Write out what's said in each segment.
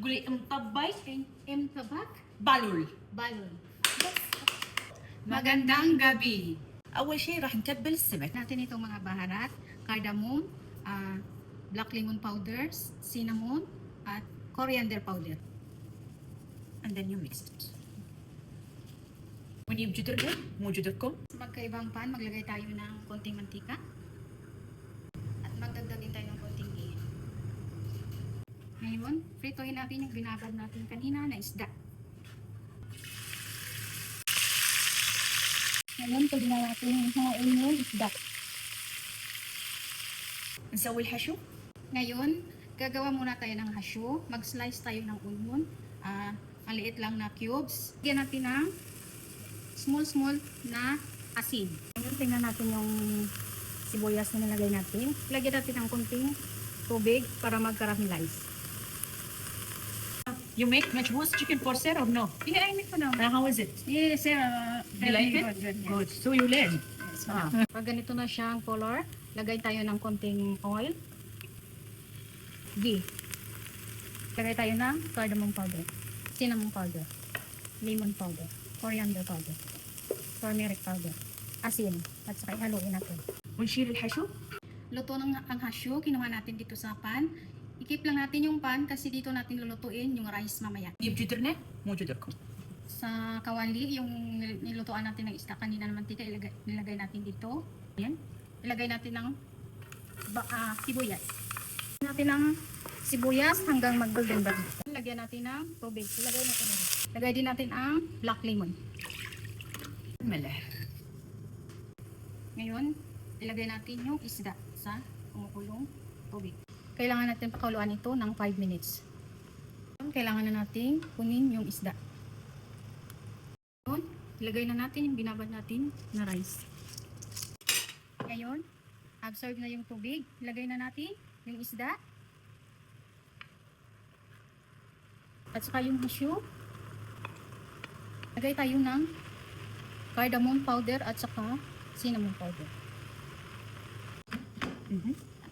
قولي مطبي Imtabak, بالول. balon. Magandang gabi. أول شيء راح نتبل السمك. Natin itong mga baharat, cardamom, black lemon powder, cinnamon, at coriander powder. And then you mix it. ونجيب جدرنا مو جدركم. Sa magkaibang pan, maglagay tayo ng konting mantika. At magdagdagin tayo ng konting ghee. Ngayon, pritohin natin yung binabad natin kanina na isda. Ngayon, pwede na natin hain yung isda. نسوي الحشو. Ngayon, gagawa muna tayo ng hasyo. Mag-slice tayo ng onion. Maliit lang na cubes. Lagyan natin ng small na asin. Ngayon, tingnan natin yung sibuyas na nilagay natin. Lagyan natin ng konting tubig para mag-caramelize. You make majhous chicken for Sarah or no? Yeah, I make ko na. How is it? Yes, sir. You like it? Good. So you learn. Pag ganito na siyang color, lagay tayo ng konting oil. Ghee. Lagay tayo ng cardamom powder, cinnamon powder, lemon powder, coriander powder, turmeric powder, asin, at saka ihaluin natin. ونشيل الحشو. Luto ng ang hasyo, kinuha natin dito sa pan. I-keep lang natin yung pan kasi dito natin lulutuin yung rice mamaya. نجيب جدرنا مو جدركم. Sa kawali, yung nilutuan natin ng isda kanina ng mantika, nilagay natin dito. Yan. Ilagay natin ng sibuyas. Ilagay natin ng sibuyas hanggang mag-golden brown. Lagyan natin ng tubig. Ilagay natin rin. Lagay din natin ang black lemon. ملح. Ngayon, ilagay natin yung isda sa kumukulong tubig. Kailangan natin pakuluan ito ng 5 minutes. Kailangan na natin kunin yung isda. Ngayon, ilagay na natin yung binabad natin na rice. Ngayon, absorb na yung tubig. Ilagay na natin yung isda. At saka yung hasyo. Lagay tayo ng cardamom powder at saka cinnamon powder.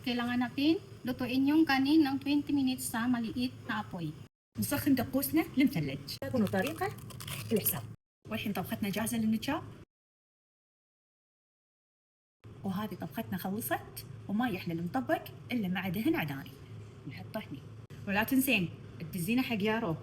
Kailangan natin lutuin yung kanin ng 20 minutes sa maliit na apoy. نسخن دقوسنا للمثلج. تكون طريقة الحساب. والحين طبختنا جاهزة للنشا. وهذه طبختنا خلصت وما يحلى المطبق إلا مع دهن عداني. نحطه هني. ولا تنسين تدزينه حق يارو.